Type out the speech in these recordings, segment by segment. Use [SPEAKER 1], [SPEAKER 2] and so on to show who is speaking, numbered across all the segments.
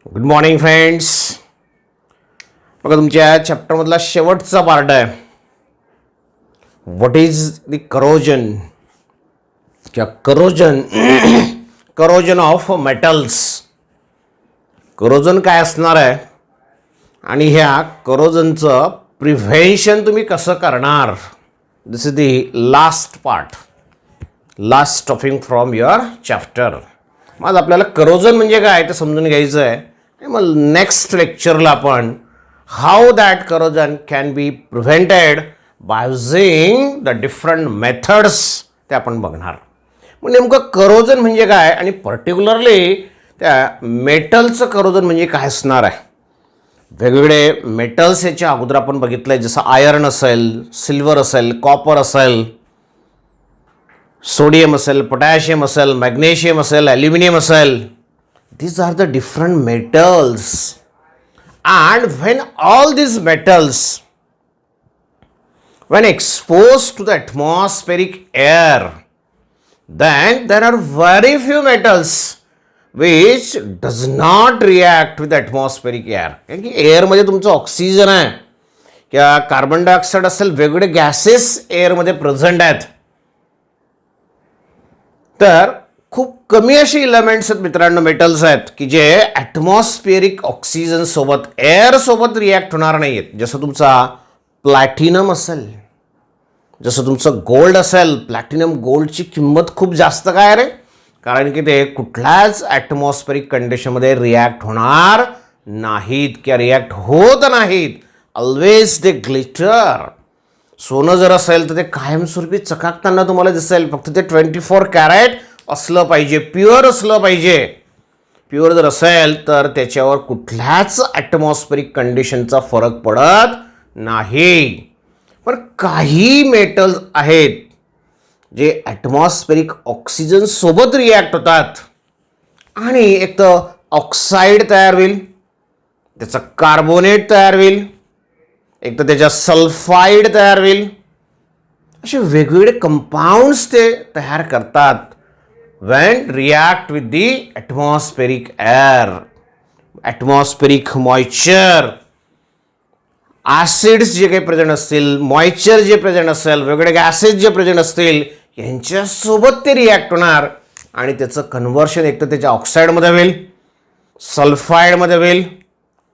[SPEAKER 1] Good morning friends. बघा तुमच्या चॅप्टरमधला शेवटचा पार्ट आहे. व्हॉट इज द करोजन किंवा करोजन ऑफ मेटल्स. करोजन काय असणार आहे आणि ह्या करोजनचं प्रिव्हेन्शन तुम्ही कसं करणार. This is the last part, last topic from your chapter. मग आपल्याला करोजन म्हणजे काय ते समजून घ्यायचं आहे. मग नेक्स्ट लेक्चरला आपण how that corrosion can B prevented by using the different methods ते आपण बघणार. मग नेमकं करोजन म्हणजे काय आणि पर्टिक्युलरली त्या मेटलचं करोजन म्हणजे काय असणार आहे. वेगवेगळे मेटल्स याच्या अगोदर आपण बघितलं आहे, जसं आयर्न असेल, सिल्वर असेल, कॉपर असेल, सोडियम असेल, पोटॅशियम असेल, मॅग्नेशियम असेल, ॲल्युमिनियम असेल. These are the different metals, and when all these metals, when exposed to the atmospheric air, then there are very few metals which does not react with the atmospheric air. कारण की एअरमध्ये तुमचं oxygen आहे किंवा carbon dioxide असेल, वेगवेगळे gases एअरमध्ये present आहेत. तर खूप कमी अशी इलेमेंट्स आहेत मित्रांनो, मेटल्स आहेत की जे ॲटमॉस्फिअरिक ऑक्सिजन सोबत, एअर सोबत रिॲक्ट होणार नाही आहेत. जसं तुमचा प्लॅटिनम असेल, जसं तुमचं गोल्ड असेल. प्लॅटिनम गोल्डची किंमत खूप जास्त काय रे, कारण की ते कुठल्याच ॲटमॉस्फिअरिक कंडिशनमध्ये रिॲक्ट होणार नाहीत किंवा रिॲक्ट होत नाहीत. Always they glitter. सोनं जर असेल तर ते कायमस्वरूपी चकाकताना तुम्हाला दिसेल, फक्त ते 24 कॅरेट असलं पाहिजे, प्युअर असलं पाहिजे. प्युअर जर असेल तर त्याच्यावर कुठल्याच ॲटमॉस्फिअरिक कंडिशनचा फरक पडत नाही. पण काही मेटल्स आहेत जे ॲटमॉस्फिअरिक ऑक्सिजन सोबत रिॲक्ट होतात आणि एक तर ऑक्साईड तयार होईल, त्याचं कार्बोनेट तयार होईल, एक तर त्याच्या सल्फाईड तयार होईल. असे वेगवेगळे कंपाऊंड्स ते तयार करतात when react with the atmospheric air, atmospheric moisture. Acids जे काही प्रेझेंट असतील, मॉइश्चर जे प्रेझेंट असेल, वेगवेगळे गॅसेस जे प्रेझेंट असतील, यांच्यासोबत ते रिॲक्ट होणार आणि त्याचं कन्व्हर्शन एक तर त्याच्या ऑक्साईडमध्ये होईल, सल्फाईडमध्ये होईल,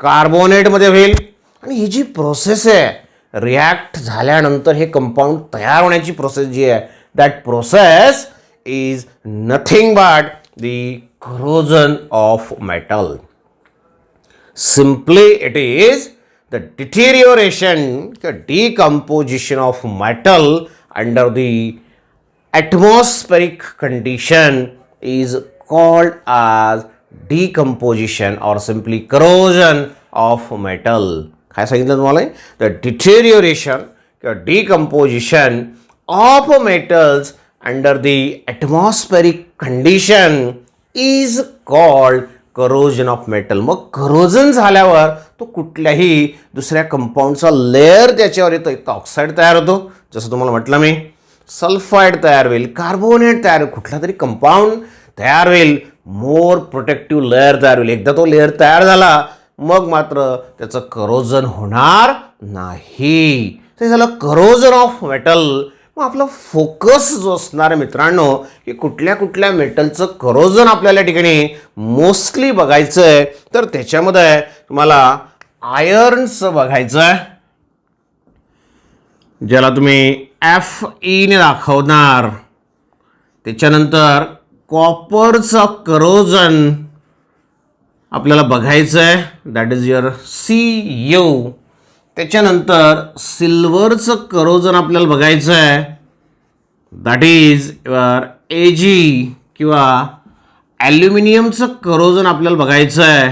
[SPEAKER 1] कार्बोनेटमध्ये होईल. आणि ही जी प्रोसेस आहे, रिॲक्ट झाल्यानंतर हे कंपाऊंड तयार होण्याची प्रोसेस जी आहे, that process is nothing but the corrosion of metal. Simply it is the deterioration, the decomposition of metal under the atmospheric condition is called as decomposition or simply corrosion of metal. काय सांगितलं तुम्हाला? The deterioration or decomposition of metals under the atmospheric condition is called corrosion of metal. मग corrosion झाल्यावर तो कुठल्याही दुसऱ्या कंपाऊंडचा layer त्याच्यावर येतो. एक ऑक्साईड तयार होतो, जसं तुम्हाला म्हटलं मी, सल्फाईड तयार होईल, कार्बोनेट तयार होईल, कुठला तरी कंपाऊंड तयार होईल, मोर प्रोटेक्टिव्ह लेअर तयार होईल. एकदा तो लेअर तयार झाला मग मात्र त्याचं करोजन होणार नाही. ते झालं करोजन ऑफ मेटल. मग आपला फोकस जो असणार आहे मित्रांनो, की कुठल्या कुठल्या मेटलचं करोजन आपल्याला ठिकाणी मोस्टली बघायचं आहे, तर त्याच्यामध्ये तुम्हाला आयर्नचं बघायचं आहे, ज्याला तुम्ही Fe ने दाखवणार. त्याच्यानंतर कॉपरचं करोजन आपल्याला बघायचं आहे, दॅट इज युअर Cu. त्याच्यानंतर सिल्वरचं करोजन आपल्याला बघायचं आहे, दॅट इज युअर Ag. किंवा ॲल्युमिनियमचं करोजन आपल्याला बघायचं आहे.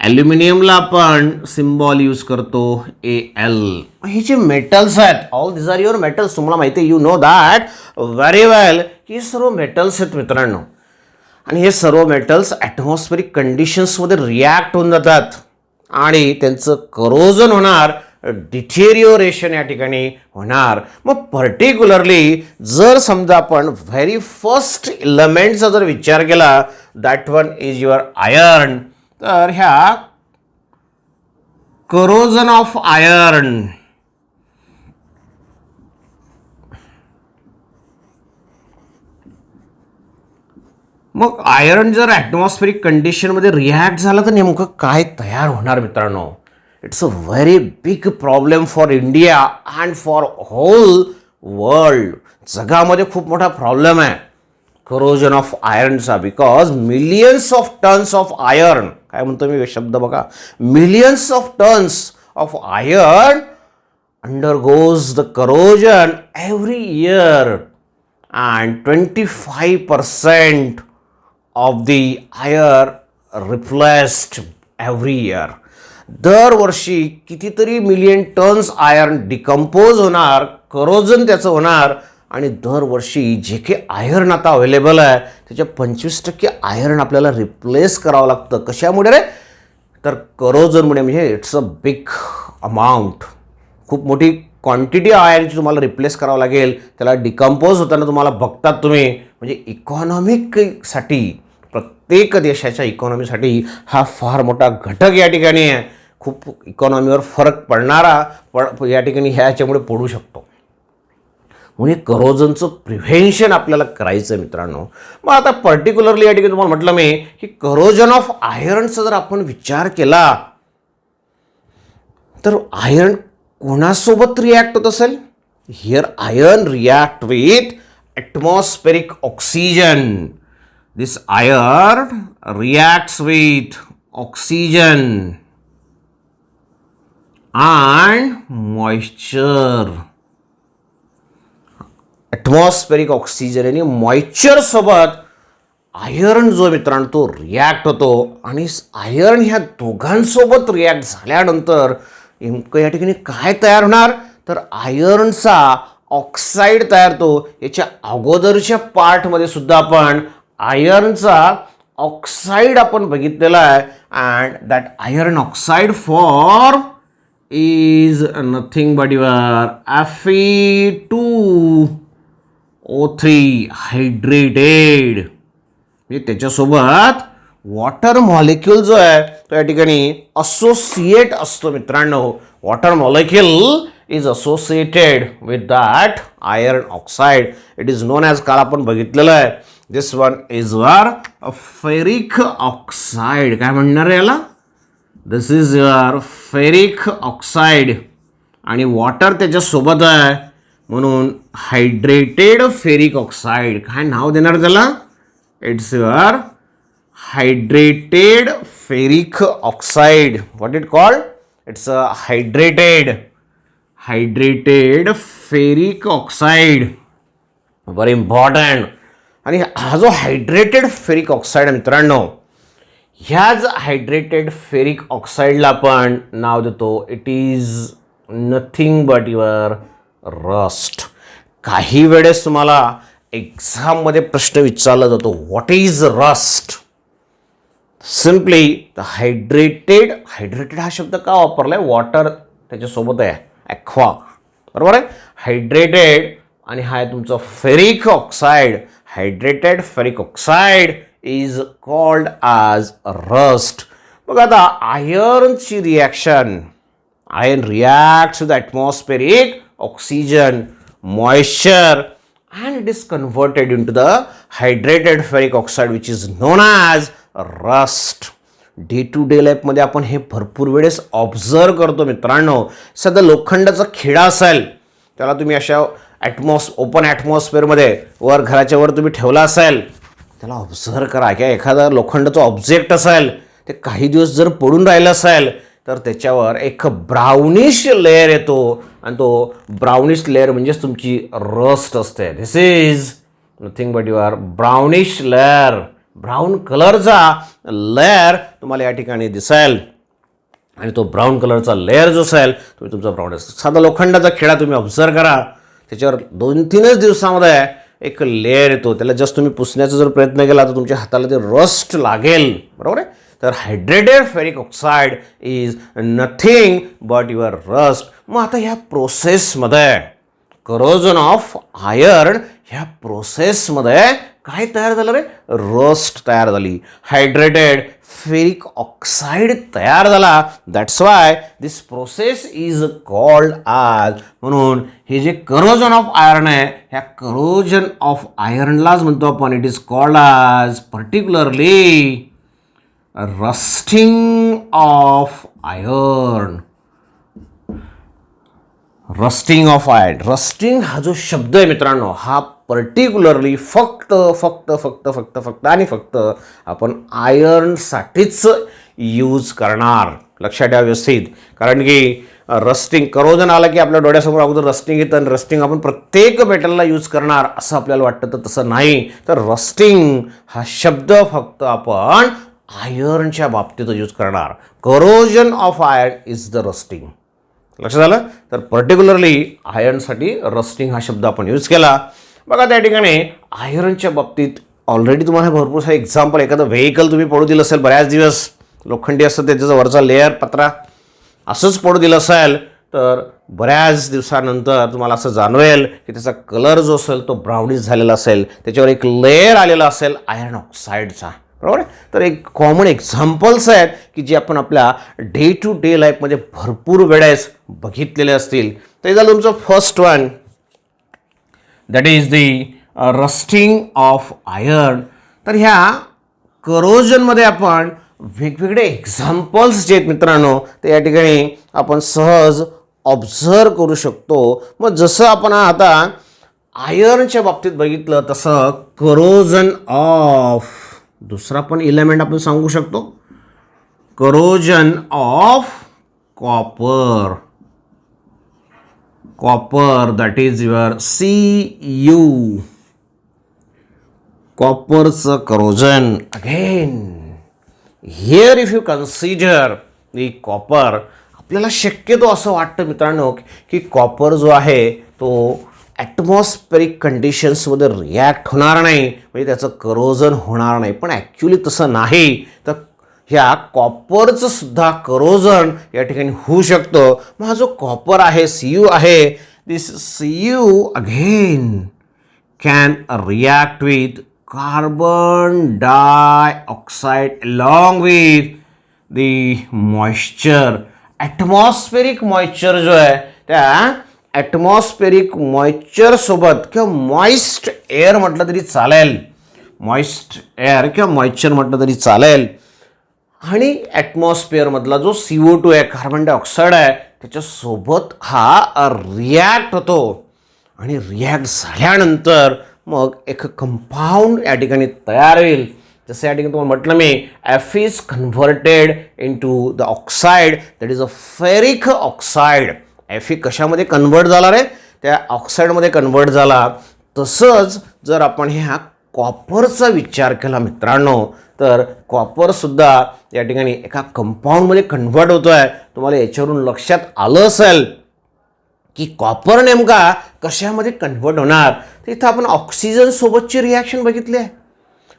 [SPEAKER 1] ॲल्युमिनियमला आपण सिम्बॉल यूज करतो Al. हे जे मेटल्स आहेत, all this are your metals. तुम्हाला माहिती आहे, you know that very well, की सर्व मेटल्स आहेत मित्रांनो. आणि हे सर्व मेटल्स ॲटमॉस्फिअरिक कंडिशन्समध्ये रिॲक्ट होऊन जातात आणि त्यांचं करोजन होणार डिटेरिओरेशन या ठिकाणी होणार. मग पर्टिक्युलरली जर समजा आपण व्हेरी फर्स्ट इलेमेंटचा जर विचार केला, that one is your iron. तर ह्या करोजन ऑफ आयर्न, मग आयर्न जर ॲटमॉस्फेरिक कंडिशनमध्ये रिॲक्ट झाला तर नेमकं काय तयार होणार मित्रांनो? It's a very big problem for India and for whole world. जगामध्ये खूप मोठा प्रॉब्लेम आहे करोजन ऑफ आयर्नचा, because millions of tons of iron, काय म्हणतो मी शब्द बघा, millions of tons of iron undergoes the corrosion every year, and 25% of the iron replaced every year. दरवर्षी कितीतरी मिलियन टन्स आयर्न डिकम्पोज होणार, करोजन त्याचं होणार, आणि दरवर्षी जे काही आयर्न आता अवेलेबल आहे त्याच्या 25% आयर्न आपल्याला रिप्लेस करावं लागतं. कशामुळे रे? तर करोजनमुळे. म्हणजे इट्स अ बिग अमाऊंट, खूप मोठी क्वांटिटी आयर्नची तुम्हाला रिप्लेस करावं लागेल. त्याला डिकम्पोज होताना तुम्हाला बघतात तुम्ही. म्हणजे इकॉनॉमिकसाठी, प्रत्येक देशाच्या इकॉनॉमीसाठी हा फार मोठा घटक या ठिकाणी आहे. खूप इकॉनॉमीवर फरक पडणारा या ठिकाणी ह्याच्यामुळे पडू शकतो. म्हणजे करोजनचं प्रिव्हेन्शन आपल्याला करायचं आहे मित्रांनो. मग आता पर्टिक्युलरली या ठिकाणी तुम्हाला म्हटलं मी की करोजन ऑफ आयर्नचा जर आपण विचार केला तर आयर्न कोणासोबत रिॲक्ट होत असेल? Here iron react with atmospheric oxygen. This iron reacts with oxygen and moisture. Atmospheric oxygen आणि मॉइश्चर सोबत आयर्न जो मित्रांनो तो रिॲक्ट होतो. आणि आयर्न ह्या दोघांसोबत रिॲक्ट झाल्यानंतर नेमकं या ठिकाणी काय तयार होणार? तर आयर्नचा ऑक्साईड तयार होतो. याच्या अगोदरच्या पार्टमध्ये सुद्धा आपण आयर्नचा ऑक्साईड आपण बघितलेला आहे. And that iron oxide form is nothing but your Fe2O3 hydrated. म्हणजे त्याच्यासोबत वॉटर मॉलिक्यूल जो आहे तो या ठिकाणी असोसिएट असतो मित्रांनो. Water molecule is associated with that iron oxide. It is non as, काल आपण बघितलेलं आहे, दिस वन इज वर फेरिक ऑक्साईड. काय म्हणणार आहे याला? दिस इज युअर फेरिक ऑक्साईड. आणि वॉटर त्याच्यासोबत आहे म्हणून हायड्रेटेड फेरिक ऑक्साईड. काय नाव देणार त्याला? It's your hydrated ferric oxide. What it called? It's a hydrated ferric oxide. Very important. आणि हा जो हायड्रेटेड फेरिक ऑक्साईड आहे मित्रांनो, ह्याच हायड्रेटेड फेरिक ऑक्साईडला आपण नाव देतो it is nothing but your rust. काही वेळेस तुम्हाला एक्झाममध्ये प्रश्न विचारला जातो, what is rust? Simply the hydrated हा शब्द का वापरलाय? वॉटर त्याच्यासोबत आहे, ॲक्वा, बरोबर आहे. हायड्रेटेड आणि हा आहे तुमचं ferric oxide. Hydrated ferric oxide is called as rust. बघा आता आयर्नची reaction, iron reacts with atmospheric oxygen, moisture, and it is converted into the hydrated ferric oxide which is known as rust. Day to day लाईफमध्ये आपण हे भरपूर वेळेस observe करतो मित्रांनो. सध्या लोखंडाचा खिळा असेल, त्याला तुम्ही अशा ओपन ॲटमॉस्फिअरमध्ये वर घराच्या वर तुम्ही ठेवला असेल, त्याला ऑब्झर्व करा. किंवा एखादा लोखंडाचा ऑब्जेक्ट असेल ते काही दिवस जर पडून राहिलं असेल तर त्याच्यावर एक ब्राउनिश लेअर येतो आणि तो ब्राउनिश लेअर म्हणजेच तुमची रस्ट असते. This is nothing but your brownish layer. Brown कलरचा लेअर तुम्हाला या ठिकाणी दिसेल आणि तो ब्राऊन कलरचा लेअर जो असेल तुम्ही तुमचा ब्राऊन असतो. साधा लोखंडाचा खिळा तुम्ही ऑब्झर्व करा, त्याच्यावर 2-3 दिवसामध्ये एक लेअर येतो. त्याला जस्ट तुम्ही पुसण्याचा जर प्रयत्न केला तर तुमच्या हाताला ते रस्ट लागेल, बरोबर आहे. तर hydrated ferric oxide is nothing but your rust. मग आता ह्या प्रोसेसमध्ये करोजन ऑफ आयर्न ह्या प्रोसेसमध्ये काय तयार झालं रे? रस्ट तयार झाली, हायड्रेटेड फेरिक ऑक्साईड तयार झाला. That's why this process is called आज. म्हणून हे जे करोजन ऑफ आयर्न आहे ह्या करोजन ऑफ आयर्नलाच म्हणतो आपण इट इज कॉल्ड आज particularly rusting of iron. Rusting of iron. Rusting हा जो शब्द आहे मित्रांनो हा पर्टिक्युलरली फक्त आणि फक्त आपण आयर्नसाठीच यूज करणार. लक्षात ठेवा व्यवस्थित. कारण की रस्टिंग करोजन आला की आपल्या डोळ्यासमोर अगोदर रस्टिंग येतं आणि रस्टिंग आपण प्रत्येक मेटलला यूज करणार असं आपल्याला वाटतं, तर तसं नाही. तर रस्टिंग हा शब्द फक्त आपण आयर्नच्या बाबतीत यूज करणार. Corrosion of iron is the rusting. लक्षात आलं? तर पर्टिक्युलरली आयर्नसाठी रस्टिंग हा शब्द आपण यूज केला. बघा त्या ठिकाणी आयर्नच्या बाबतीत ऑलरेडी तुम्हाला भरपूर सारे एक्झाम्पल, एखादं व्हेकल तुम्ही पडू दिलं असेल बऱ्याच दिवस, लोखंडी असतं त्याचा वरचा लेअर पत्रा असंच पडू दिलं असेल तर बऱ्याच दिवसानंतर तुम्हाला असं जाणवेल की त्याचा कलर जो असेल तो ब्राउनिश झालेला असेल, त्याच्यावर एक लेअर आलेला असेल आयर्न ऑक्साईडचा. बरोबर आहे? तर एक कॉमन एक्झाम्पल्स आहेत की जे आपण आपल्या डे टू डे लाईफमध्ये भरपूर वेळेस बघितलेले असतील. तर हे झालं तुमचं first one, that is the rusting of iron. तर ह्या करोजनमध्ये आपण वेगवेगळे एक्झाम्पल्स जे आहेत मित्रांनो ते या ठिकाणी आपण सहज ऑब्झर्व करू शकतो. मग जसं आपण आता आयर्नच्या बाबतीत बघितलं तसं करोजन ऑफ दुसरा पण इलेमेंट आपण सांगू शकतो. Corrosion of copper. Copper that is your Cu. कॉपरचं corrosion. Again here if you consider the copper, आपल्याला शक्यतो असं वाटतं मित्रांनो की कॉपर जो आहे तो ॲटमॉस्फेरिक कंडिशन्समध्ये रिॲक्ट होणार नाही, म्हणजे त्याचं करोजन होणार नाही. पण ॲक्च्युली तसं नाही. तर ह्या कॉपरचं सुद्धा करोजन या ठिकाणी होऊ शकतं. मग हा जो कॉपर आहे Cu आहे, दिस Cu again can react with carbon dioxide along with the moisture. Atmospheric moisture जो आहे त्या ॲटमॉस्फेरिक मॉइश्चरसोबत किंवा मॉइस्ट एअर म्हटलं तरी चालेल, मॉइस्ट एअर किंवा मॉइश्चर म्हटलं तरी चालेल. आणि ॲटमॉस्फिअरमधला जो CO2 आहे कार्बन डायऑक्साईड आहे त्याच्यासोबत हा रिॲक्ट होतो. आणि रिॲक्ट झाल्यानंतर मग एक कंपाऊंड या ठिकाणी तयार होईल. जसं या ठिकाणी तुम्हाला म्हटलं मी F is converted into the oxide that is a ferric oxide. Fe कशामध्ये कन्वर्ट झाला रे? त्या ऑक्साईडमध्ये कन्वर्ट झाला. तसंच जर आपण ह्या कॉपरचा विचार केला मित्रांनो तर कॉपरसुद्धा या ठिकाणी एका कंपाऊंडमध्ये कन्वर्ट होतो आहे. तुम्हाला याच्यावरून लक्षात आलं असेल की कॉपर नेमका कशामध्ये कन्वर्ट होणार. तर इथं आपण ऑक्सिजन सोबतची रिॲक्शन बघितली आहे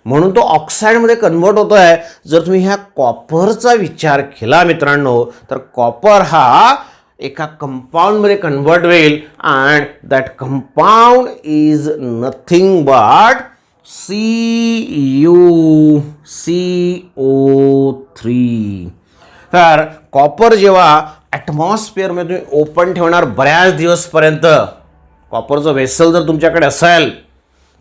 [SPEAKER 1] म्हणून तो ऑक्साईडमध्ये कन्वर्ट होतो आहे. जर तुम्ही ह्या कॉपरचा विचार केला मित्रांनो तर कॉपर हा एका कंपाऊंडमध्ये कन्वर्ट होईल and that compound is nothing but CuCO3. तर कॉपर जेव्हा ॲटमॉस्फिअरमध्ये तुम्ही ओपन ठेवणार बऱ्याच दिवसपर्यंत, कॉपरचं व्हेसल जर तुमच्याकडे असेल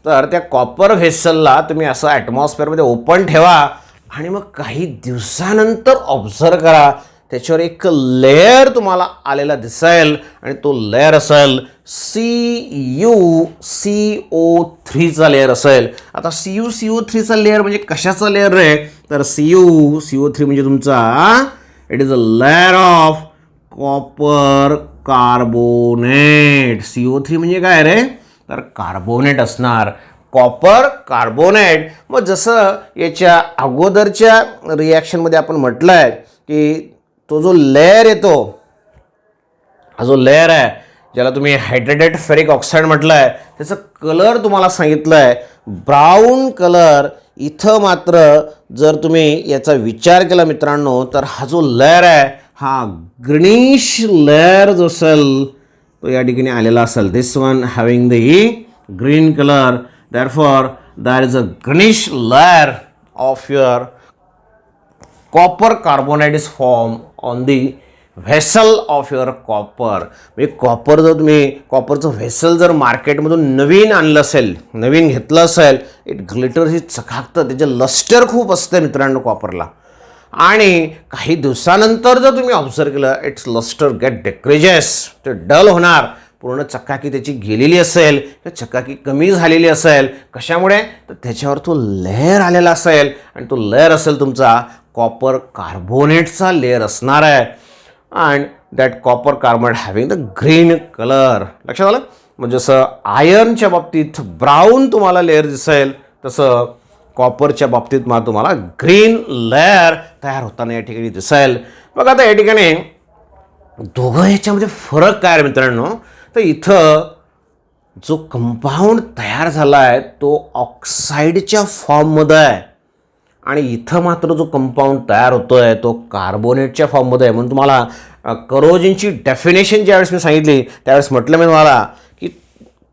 [SPEAKER 1] तर त्या कॉपर व्हेसलला तुम्ही असं ॲटमॉस्फिअरमध्ये ओपन ठेवा आणि मग काही दिवसानंतर ऑब्झर्व करा त्याच्यावर एक लेअर तुम्हाला आलेला दिसेल आणि तो लेअर असेल CuCO3चा लेअर असेल. आता CuCO3चा लेअर म्हणजे कशाचा लेअर रे? तर CuCO3 म्हणजे तुमचा it is a layer of copper carbonate. CO3 म्हणजे काय रे? तर कार्बोनेट असणार, कॉपर कार्बोनेट. मग जसं याच्या अगोदरच्या रिॲक्शनमध्ये आपण म्हटलं आहे की तो जो लेअर येतो, हा जो लेअर आहे ज्याला तुम्ही हायड्रेटेड फेरिक ऑक्साईड म्हटलं आहे, त्याचं कलर तुम्हाला सांगितलं आहे ब्राऊन कलर इथं मात्र जर तुम्ही याचा विचार केला मित्रांनो, तर हा जो लेअर आहे हा ग्रीनिश लेअर जो असेल तो या ठिकाणी आलेला असेल. This one having the green colour, therefore there is a greenish layer of your copper carbonate is form on the vessel of your copper. म्हणजे कॉपर जर तुम्ही कॉपरचं व्हेसल जर मार्केटमधून नवीन आणलं असेल, नवीन घेतलं असेल, इट ग्लिटर्स, ही चकाकतं, त्याचे लस्टर खूप असतं मित्रांनो कॉपरला. आणि काही दिवसानंतर जर तुम्ही ऑब्झर्व केलं, इट्स लस्टर गेट डेक्रिजेस, ते डल होणार, पूर्ण चकाकी त्याची गेलेली असेल, किंवा चकाकी कमी झालेली असेल. कशामुळे? तर त्याच्यावर तो लेअर आलेला असेल, आणि तो लेअर असेल तुमचा कॉपर कार्बोनेटचा लेअर असणार आहे. And that copper carbonate having the green colour. लक्षात आलं? म्हणजे जसं आयर्नच्या बाबतीत ब्राऊन तुम्हाला लेअर दिसेल, तसं कॉपरच्या बाबतीत मला तुम्हाला ग्रीन लेअर तयार होताना या ठिकाणी दिसेल. बघा आता या ठिकाणी दोघं ह्याच्यामध्ये फरक काय आहे मित्रांनो, तर इथं जो कंपाऊंड तयार झाला आहे तो ऑक्साईडच्या फॉर्ममध्ये आहे, आणि इथं मात्र जो कंपाऊंड तयार होतो आहे तो कार्बोनेटच्या फॉर्ममध्ये आहे. म्हणून तुम्हाला करोजनची डेफिनेशन ज्यावेळेस मी सांगितली त्यावेळेस म्हटलं मी तुम्हाला की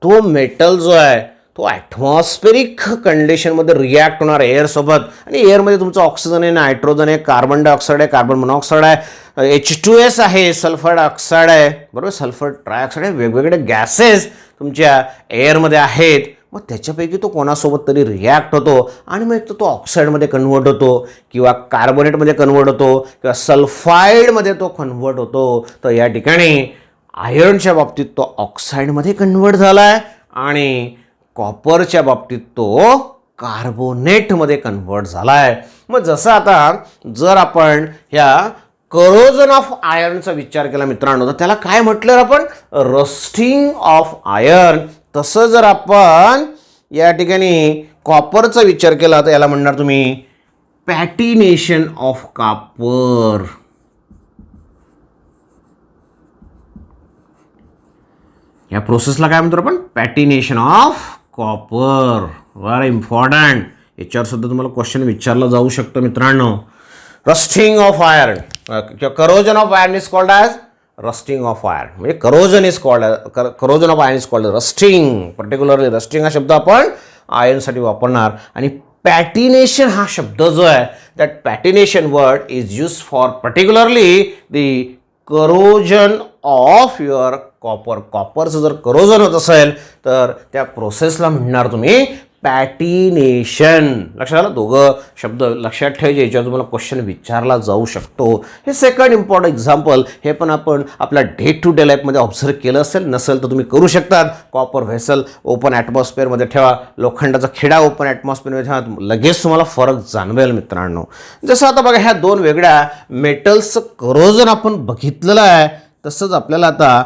[SPEAKER 1] तो मेटल जो आहे तो ॲटमॉस्फेरिक कंडिशनमध्ये रिॲक्ट होणार एअरसोबत, आणि एअरमध्ये तुमचं ऑक्सिजन आहे, नायट्रोजन आहे, कार्बन डायऑक्साईड आहे, कार्बन मोनॉक्साईड आहे, H2S आहे, सल्फर डायऑक्साईड आहे, बरोबर, सल्फर ट्रायऑक्साईड आहे, वेगवेगळे गॅसेस तुमच्या एअरमध्ये आहेत. मग त्याच्यापैकी तो कोणासोबत तरी रिॲक्ट होतो, आणि मग एक तर तो ऑक्साईडमध्ये कन्वर्ट होतो, किंवा कार्बोनेटमध्ये कन्वर्ट होतो, किंवा सल्फाईडमध्ये तो कन्वर्ट होतो. तर या ठिकाणी आयर्नच्या बाबतीत तो ऑक्साईडमध्ये कन्वर्ट झाला आहे, आणि कॉपरच्या बाबतीत तो कार्बोनेटमध्ये कन्वर्ट झाला आहे. मग जसं आता जर आपण ह्या करोजन ऑफ आयर्नचा विचार केला मित्रांनो, तर त्याला काय म्हटलं आपण? Rusting of iron. तसं जर आपण या ठिकाणी कॉपरचा विचार केला तर याला म्हणणार तुम्ही पॅटिनेशन ऑफ कॉपर. या प्रोसेसला काय म्हणतो आपण? Patination of copper. Very important, याच्यावर सुद्धा तुम्हाला क्वेश्चन विचारला जाऊ शकतो मित्रांनो. रस्टिंग ऑफ आयर्न किंवा corrosion of iron is called as rusting of iron. म्हणजे corrosion of iron is called rusting. Particularly rusting हा शब्द आपण आयर्नसाठी वापरणार. आणि पॅटिनेशन हा शब्द जो आहे, that patination word is use for particularly the corrosion of your copper. कॉपरचं जर करोजन होत असेल तर त्या प्रोसेसला म्हणणार तुम्ही पॅटिनेशन. लक्षात आलं? दोघं शब्द लक्षात ठेवायचे, याच्यावर तुम्हाला क्वेश्चन विचारला जाऊ शकतो. हे सेकंड इम्पॉर्टंट एक्झाम्पल, हे पण आपण आपल्या डे टू डे लाईफमध्ये ऑब्झर्व केलं असेल, नसेल तर तुम्ही करू शकतात. कॉपर व्हेसल ओपन ॲटमॉस्फिअरमध्ये ठेवा, लोखंडाचा खिडा ओपन ॲटमॉस्फिअरमध्ये ठेवा, लगेच तुम्हाला फरक जाणवेल मित्रांनो. जसं आता बघा ह्या दोन वेगळ्या मेटल्सचं करोजन आपण बघितलेलं आहे, तसंच आपल्याला आता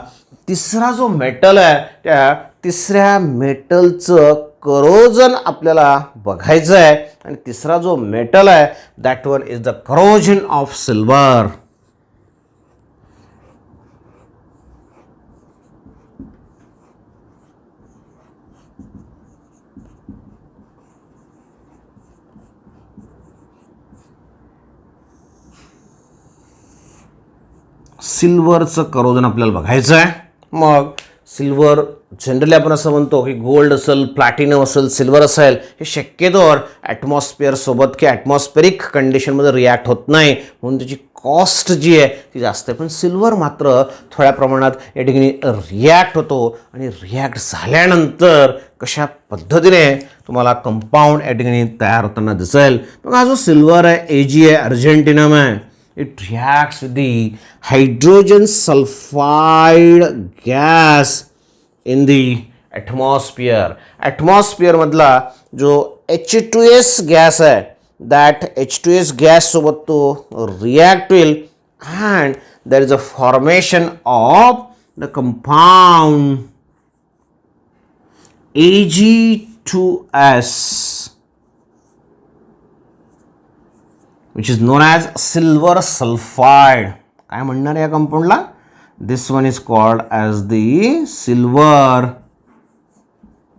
[SPEAKER 1] तिसरा जो मेटल आहे त्या तिसऱ्या मेटलचं करोजन आपल्याला बघायचं आहे. आणि तिसरा जो मेटल आहे that one is the corrosion of silver. सिल्वरचं करोजन आपल्याला बघायचं आहे. मग सिल्वर जनरली आपण असं म्हणतो की गोल्ड असेल, प्लॅटिनम असेल, सिल्वर असेल, हे शक्यतोवर ॲटमॉस्फिअरसोबत किंवा ॲटमॉस्फेरिक कंडिशनमध्ये रिॲक्ट होत नाही, म्हणून त्याची कॉस्ट जी आहे ती जास्त आहे. पण सिल्वर मात्र थोड्या प्रमाणात या ठिकाणी रिॲक्ट होतो, आणि रिॲक्ट झाल्यानंतर कशा पद्धतीने तुम्हाला कंपाऊंड या ठिकाणी तयार होताना दिसेल. मग हा जो सिल्वर आहे, Ag आहे, अर्जेंटिनम आहे, it reacts with the hydrogen sulfide gas in the atmosphere. Atmosphere मधला जो H2S गॅस आहे, that H2S गॅस सोबत तो react will, and there is a formation of the compound Ag2S, which is known as silver sulfide. काय म्हणणार या कंपाऊंडला? This one is called as the silver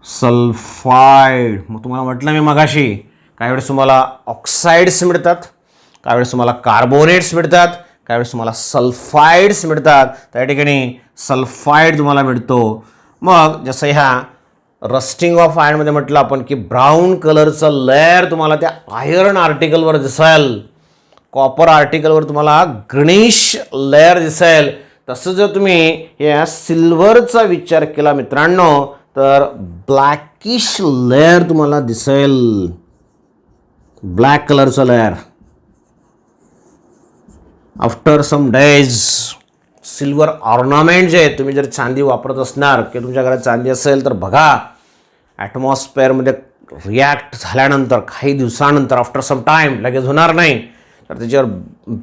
[SPEAKER 1] sulphide. मग तुम्हाला म्हटलं मी मगाशी काही वेळेस तुम्हाला ऑक्साइड्स मिळतात, काही वेळेस तुम्हाला कार्बोनेट्स मिळतात, काही वेळेस तुम्हाला सल्फाइड्स मिळतात. त्या ठिकाणी सल्फाइड तुम्हाला मिळतो. मग जसं ह्या रस्टिंग ऑफ आयर्नमध्ये म्हटलं आपण की ब्राऊन कलरचं लेअर तुम्हाला त्या आयर्न आर्टिकलवर दिसेल, कॉपर आर्टिकलवर तुम्हाला ग्रीनिश लेअर दिसेल. तसं जर तुम्ही या सिल्वरचा विचार केला मित्रांनो तर ब्लॅकिश लेअर तुम्हाला दिसेल, ब्लॅक कलरचं layer. After some days silver ornament जे तुम्ही जर चांदी वापरत असणार की तुमच्या घरात चांदी असेल तर बघा, ॲटमॉस्फिअरमध्ये रिॲक्ट झाल्यानंतर काही दिवसानंतर आफ्टर सम टाईम लगेच होणार नाही तर त्याच्यावर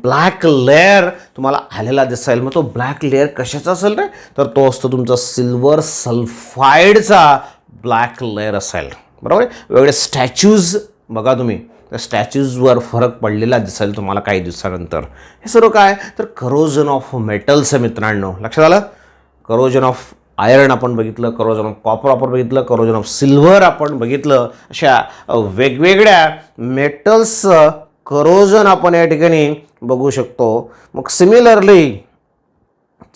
[SPEAKER 1] ब्लॅक लेअर तुम्हाला आलेला दिसेल. मग तो ब्लॅक लेअर कशाचा असेल रे, तर तो असतो तुमचा सिल्वर सल्फाईडचा ब्लॅक लेअर असेल. बरोबर. वेगवेगळे स्टॅच्यूज बघा तुम्ही, त्या स्टॅच्यूजवर फरक पडलेला दिसेल तुम्हाला काही दिवसानंतर. हे सर्व काय तर करोजन ऑफ मेटल्स आहे मित्रांनो. लक्षात आलं. करोजन ऑफ आयर्न आपण बघितलं, करोजन ऑफ कॉपर आपण बघितलं, करोजन ऑफ सिल्वर आपण बघितलं. अशा वेगवेगळ्या मेटल्स करोजन आपण या ठिकाणी बघू शकतो. मग सिमिलरली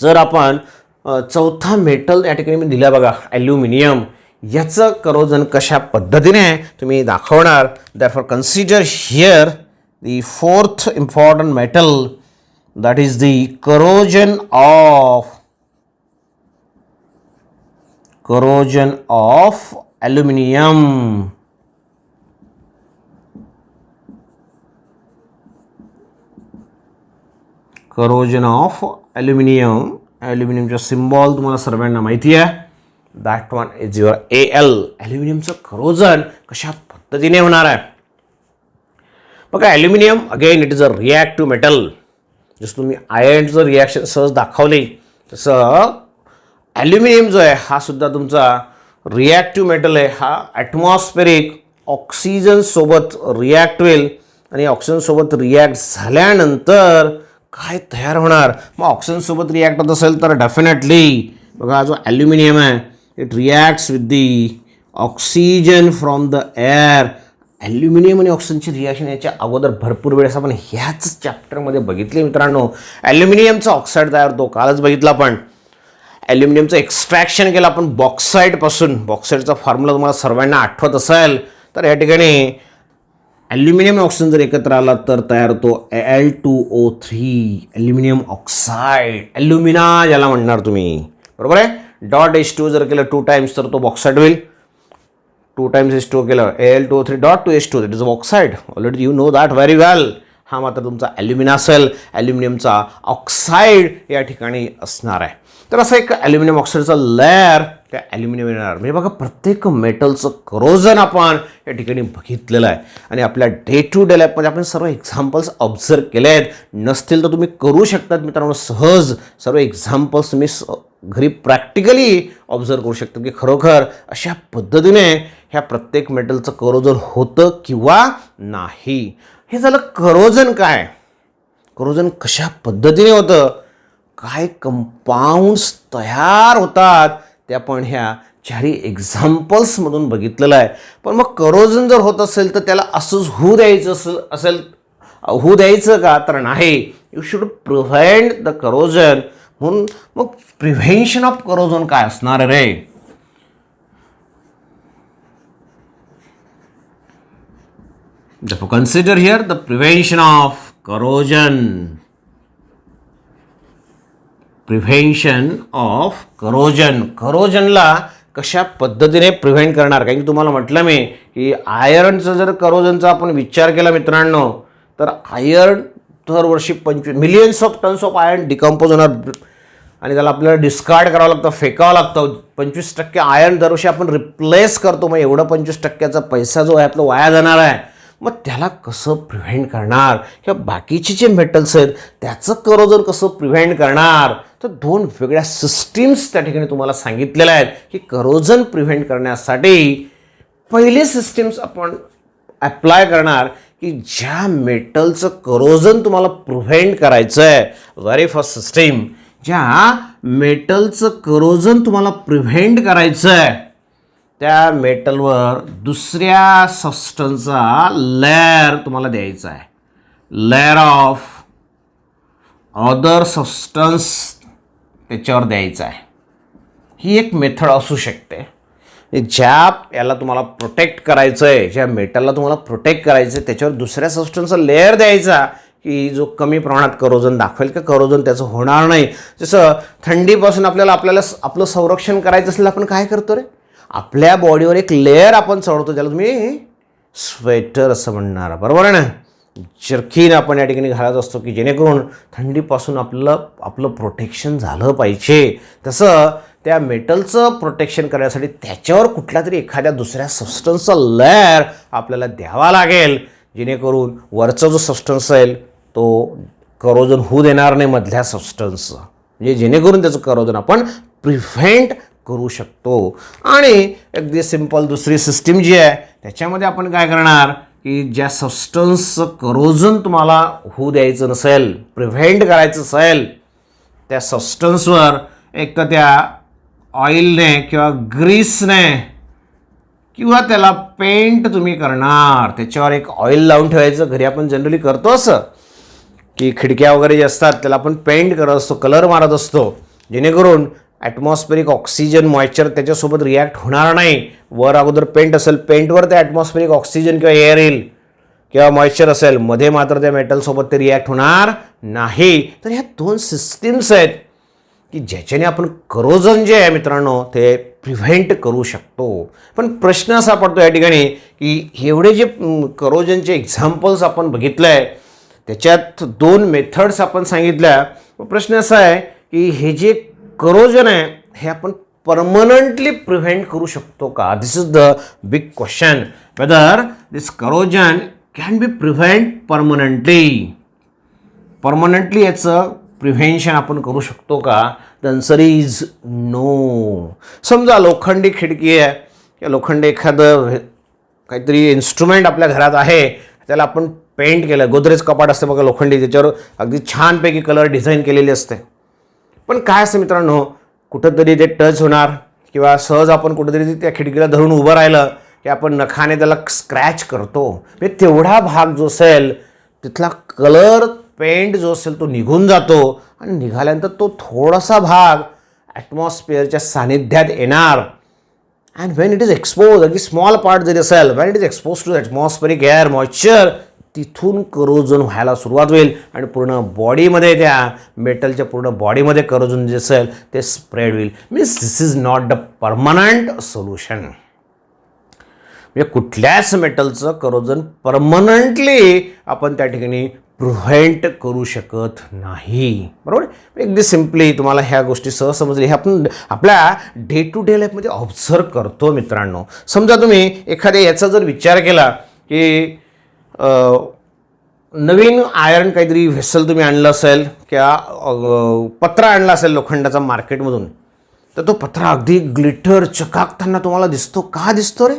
[SPEAKER 1] जर आपण चौथा मेटल या ठिकाणी मी दिला बघा, ॲल्युमिनियम, याचं करोजन कशा पद्धतीने तुम्ही दाखवणार. That for consider here the fourth important metal, that is the corrosion of aluminium. Corrosion of aluminium. ॲल्युमिनियमचा सिम्बॉल तुम्हाला सर्वांना माहिती आहे, that one is your AL. ॲल्युमिनियमचं करोजन कशा पद्धतीने होणार आहे बघा. Aluminium again it is a reactive metal. जसं तुम्ही आयर्नचं रिॲक्शन सहज दाखवले तसं ॲल्युमिनियम जो आहे हा सुद्धा तुमचा रिॲक्टिव्ह मेटल आहे. हा ॲटमॉस्फेरिक ऑक्सिजनसोबत रिॲक्ट होईल आणि ऑक्सिजनसोबत रिॲक्ट झाल्यानंतर काय तयार होणार. मग ऑक्सिजनसोबत रिॲक्ट होत असेल तर डेफिनेटली बघा जो ॲल्युमिनियम आहे it reacts with the oxygen from the air. Aluminium आणि ऑक्सिजनची रिॲक्शन याच्या अगोदर भरपूर वेळेस आपण ह्याच चॅप्टरमध्ये बघितले मित्रांनो. ॲल्युमिनियमचा ऑक्साईड तयार होतो, कालच बघितला आपण. ॲल्युमिनियमचं एक्स्ट्रॅक्शन केलं आपण बॉक्साईडपासून. बॉक्साईडचा फॉर्म्युला तुम्हाला सर्वांना आठवत असेल तर या ठिकाणी ॲल्युमिनियम ऑक्सिजन जर एकत्र आला तर तयार होतो Al2O3, ॲल्युमिनियम ऑक्साईड, ॲल्युमिना ज्याला म्हणणार तुम्ही. बरोबर आहे. डॉट H2 जर केलं 2 टाइम्स तर तो बॉक्साईड होईल. 2 टाइम्स H2 केलं Al2O3 dot 2H2 that is oxide. Already you know that very well. हा मात्र तुमचा ॲल्युमिना असेल, ॲल्युमिनियमचा ऑक्साईड या ठिकाणी असणार आहे. तर असं एक ॲल्युमिनियम ऑक्साईडचा लेअर त्या ॲल्युमिनियम येणार. म्हणजे बघा प्रत्येक मेटलचं करोजन आपण या ठिकाणी बघितलेलं आहे आणि आपल्या डे टू डे लाईफमध्ये आपण सर्व एक्झाम्पल्स ऑब्झर्व केले आहेत. नसतील तर तुम्ही करू शकतात मित्रांनो. सहज सर्व एक्झाम्पल्स तुम्ही घरी प्रॅक्टिकली ऑब्झर्व करू शकता की खरोखर अशा पद्धतीने ह्या प्रत्येक मेटलचं करोजन होतं किंवा नाही. हे झालं करोजन. काय करोजन कशा पद्धतीने होतं, काय कंपाऊंड्स तयार होतात ते आपण ह्या चारही एक्झाम्पल्समधून बघितलेलं आहे. पण मग करोजन जर होत असेल तर त्याला असंच होऊ द्यायचं का, तर नाही. You should prevent the corrosion. म्हणून मग प्रिव्हेन्शन ऑफ करोजन काय असणार रे. Therefore, consider here the prevention of corrosion. Prevention of corrosion. करोजनला कशा पद्धतीने प्रिव्हेंट करणार. कारण की तुम्हाला म्हटलं मी की आयर्नचं जर करोजनचा आपण विचार केला मित्रांनो तर आयर्न दरवर्षी 25 millions of tons of iron decompose होणार आणि त्याला आपल्याला डिस्कार्ड करावं लागतं, फेकावं लागतं. 25% आयर्न दरवर्षी आपण रिप्लेस करतो. मग एवढं 25%चा पैसा जो आहे आपला वाया जाणार आहे. मग त्याला कसं प्रिव्हेंट करणार. किंवा बाकीचे जे मेटल्स आहेत त्याचं करोजन कसं प्रिव्हेंट करणार. तर 2 वेगळ्या सिस्टीम्स त्या ठिकाणी तुम्हाला सांगितलेल्या आहेत की करोजन प्रिव्हेंट करण्यासाठी पहिली सिस्टीम्स आपण अप्लाय करणार की ज्या मेटलचं करोजन तुम्हाला प्रिव्हेंट करायचं आहे. व्हेरी फर्स्ट सिस्टीम, ज्या मेटलचं करोजन तुम्हाला प्रिव्हेंट करायचं आहे त्या मेटलवर दुसऱ्या सबस्टन्सचा लेअर तुम्हाला द्यायचा आहे. लेअर ऑफ अदर सबस्टन्स त्याच्यावर द्यायचा आहे. ही एक मेथड असू शकते. ज्या याला तुम्हाला प्रोटेक्ट करायचं आहे, ज्या मेटलला तुम्हाला प्रोटेक्ट करायचं आहे, त्याच्यावर दुसऱ्या सबस्टन्सचा लेअर द्यायचा की जो कमी प्रमाणात करोजन दाखवेल का करोजन त्याचं होणार नाही. जसं थंडीपासून आपल्याला आपलं संरक्षण करायचं असेल आपण काय करतो रे, आपल्या बॉडीवर एक लेअर आपण चढवतो, त्याला तुम्ही स्वेटर असं म्हणणार, बरोबर आहे ना. जर्किन आपण या ठिकाणी घालत असतो की जेणेकरून थंडीपासून आपलं प्रोटेक्शन झालं पाहिजे. तसं त्या मेटलचं प्रोटेक्शन करण्यासाठी त्याच्यावर कुठला तरी एखाद्या दुसऱ्या सबस्टन्सचा लेअर आपल्याला द्यावा लागेल, जेणेकरून वरचा जो सबस्टन्स असेल तो करोजन होऊ देणार नाही मधल्या सबस्टन्सचं, म्हणजे जेणेकरून त्याचं करोजन आपण प्रिव्हेंट करू शकतो. आणि अगदी सिंपल दुसरी सिस्टीम जी आहे त्याच्यामध्ये आपण काय करणार की ज्या सबस्टन्सचं करोजन तुम्हाला होऊ द्यायचं नसेल, प्रिव्हेंट करायचं असेल, त्या सबस्टन्सवर एक तर त्या ऑइलने किंवा ग्रीसने किंवा त्याला पेंट तुम्ही करणार. त्याच्यावर एक ऑइल लावून ठेवायचं. घरी आपण जनरली करतो असं की खिडक्या वगैरे जे असतात त्याला आपण पेंट करत असतो, कलर मारत असतो, जेणेकरून ॲटमॉस्फेरिक ऑक्सिजन मॉइश्चर त्याच्यासोबत रिॲक्ट होणार नाही. वर अगोदर पेंट असेल, पेंटवर ते ॲटमॉस्फेरिक ऑक्सिजन किंवा एअर येईल किंवा मॉइश्चर असेल, मध्ये मात्र त्या मेटलसोबत ते रिॲक्ट होणार नाही. तर ह्या दोन सिस्टीम्स आहेत की ज्याच्याने आपण करोजन जे आहे मित्रांनो ते प्रिव्हेंट करू शकतो. पण प्रश्न असा पडतो या ठिकाणी की एवढे जे करोजनचे एक्झाम्पल्स आपण बघितलं आहे त्याच्यात दोन मेथड्स आपण सांगितल्या. प्रश्न असा आहे की हे जे करोजन आहे हे आपण परमनंटली प्रिव्हेंट करू शकतो का. This is the big question, whether this corrosion can be prevent permanently याचं प्रिव्हेन्शन आपण करू शकतो का. The answer is no. समजा लोखंडी खिडकी आहे किंवा लोखंडी एखादं काहीतरी इन्स्ट्रुमेंट आपल्या घरात आहे, त्याला आपण पेंट केलं. गोदरेज कपाट असते बघा लोखंडी, त्याच्यावर अगदी छानपैकी कलर डिझाईन केलेली असते. पण काय असतं मित्रांनो, कुठंतरी ते टच होणार किंवा सहज आपण कुठंतरी त्या खिडकीला धरून उभं राहिलं की आपण नखाने त्याला स्क्रॅच करतो. म्हणजे तेवढा भाग जो असेल तिथला कलर पेंट जो असेल तो निघून जातो आणि निघाल्यानंतर तो थोडासा भाग ॲटमॉस्फिअरच्या सानिध्यात येणार. And when it is expose, अगदी स्मॉल पार्ट जरी असेल, when it is expose to atmospheric air moisture, तिथून करोजन व्हायला सुरुवात होईल आणि पूर्ण बॉडीमध्ये त्या मेटलच्या पूर्ण बॉडीमध्ये करोजन जे असेल ते स्प्रेड होईल. Means this is not the permanent solution. म्हणजे कुठल्याच मेटलचं करोजन परमनंटली आपण त्या ठिकाणी प्रिव्हेंट करू शकत नाही, बरोबर. अगदी सिम्पली तुम्हाला ह्या गोष्टी सहज समजली. हे आपण आपल्या डे टू डे लाईफमध्ये ऑब्झर्व करतो मित्रांनो. समजा तुम्ही एखाद्या याचा जर विचार केला की नवीन आयर्न काहीतरी व्हेसल तुम्ही आणलं असेल किंवा पत्रा आणला असेल लोखंडाचा मार्केटमधून, तर तो पत्रा अगदी ग्लिटर चकाकताना तुम्हाला दिसतो. का दिसतो रे,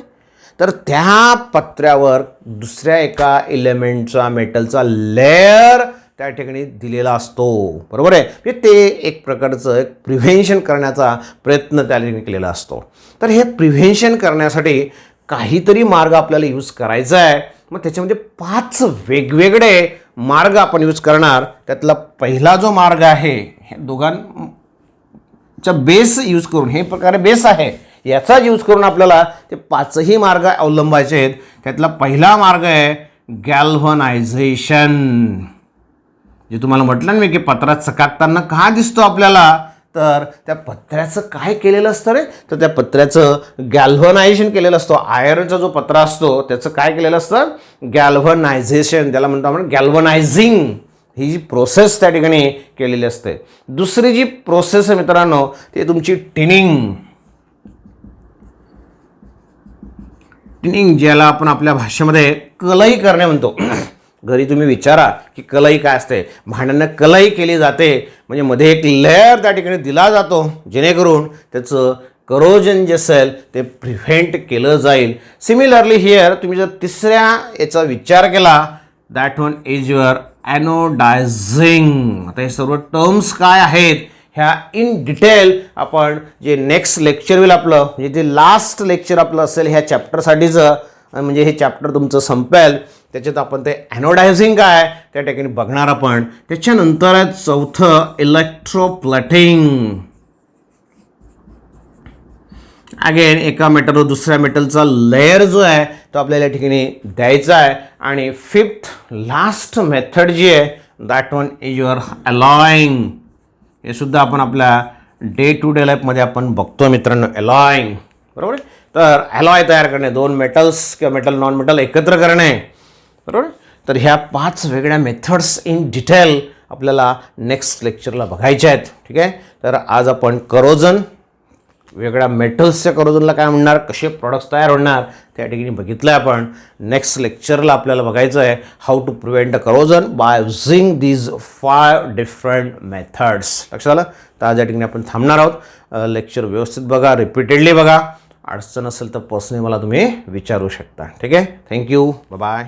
[SPEAKER 1] तर त्या पत्र्यावर दुसऱ्या एका एलिमेंटचा मेटलचा लेअर त्या ठिकाणी दिलेला असतो, बरोबर आहे. म्हणजे ते एक प्रकारचं एक प्रिव्हेन्शन करण्याचा प्रयत्न त्या ठिकाणी केलेला असतो. तर हे प्रिव्हेन्शन करण्यासाठी काहीतरी मार्ग आपल्याला यूज करायचा आहे. मग त्याच्यामध्ये 5 वेगवेगळे मार्ग आपण यूज करणार. त्यातला पहिला जो मार्ग आहे हे दोघांचा बेस यूज करून, हे प्रकारे बेस आहे याचा यूज करून आपल्याला ते 5ही मार्ग अवलंबायचे आहेत. त्यातला पहिला मार्ग आहे गॅल्व्हनायझेशन. जे तुम्हाला म्हटलं ना मी की पत्रा चकाकताना का दिसतो आपल्याला, तर त्या पत्र्याचं काय केलेलं असतं रे, तर त्या पत्र्याचं गॅल्व्हनायझेशन केलेलं असतं. आयर्नचा जो पत्रा असतो त्याचं काय केलेलं असतं, गॅल्व्हनायझेशन, त्याला म्हणतो आपण गॅल्व्हनायझिंग. ही जी प्रोसेस त्या ठिकाणी केलेली असते. दुसरी जी प्रोसेस आहे मित्रांनो ते तुमची टिनिंग. टिनिंग ज्याला आपण आपल्या भाषेमध्ये कलई करणे म्हणतो. घरी तुम्ही विचारा की कलई काय असते. भांड्यांना कलई केली जाते, म्हणजे मध्ये एक लेअर त्या ठिकाणी दिला जातो जेणेकरून त्याचं करोजन जे असेल ते प्रिव्हेंट केलं जाईल. सिमिलरली हिअर तुम्ही जर तिसऱ्या याचा विचार केला, दॅट वन इज युअर ॲनोडायझिंग. आता हे सर्व टर्म्स काय आहेत ह्या इन डिटेल आपण जे नेक्स्ट लेक्चर होईल आपलं, म्हणजे जे लास्ट लेक्चर आपलं असेल ह्या चॅप्टरसाठीचं, म्हणजे हे चॅप्टर तुमचं संपेल, त्याच्यात आपण ते ॲनोडायझिंग काय त्या ठिकाणी बघणार आपण. त्याच्यानंतर आहे चौथं इलेक्ट्रोप्लेटिंग. अगेन एका मेटलवर दुसऱ्या मेटलचा लेअर जो आहे तो आपल्याला या ठिकाणी द्यायचा आहे. आणि फिफ्थ लास्ट मेथड जी आहे दॅट वन इज युअर अलॉईंग. हे सुद्धा आपण आपल्या डे टू डे लाईफमध्ये आपण बघतो मित्रांनो, अलॉईंग. बरोबर आहे. तर अलॉय तयार करणे, दोन मेटल्स किंवा मेटल नॉन मेटल एकत्र करणे. बरोबर. तर ह्या 5 वेगळ्या मेथड्स इन डिटेल आपल्याला नेक्स्ट लेक्चरला बघायच्या आहेत. ठीक आहे. तर आज आपण करोजन, वेगळ्या मेटल्सच्या करोजनला काय म्हणणार, कसे प्रॉडक्ट्स तयार होणार त्या ठिकाणी बघितलं आहे आपण. नेक्स्ट लेक्चरला आपल्याला बघायचं आहे how to prevent a corrosion by using these 5 different methods. लक्षात आलं. तर आज या ठिकाणी आपण थांबणार आहोत. लेक्चर व्यवस्थित बघा, रिपीटेडली बघा. अडचण असेल तर पर्सनली मला तुम्ही विचारू शकता. ठीक आहे. थँक्यू. बाय.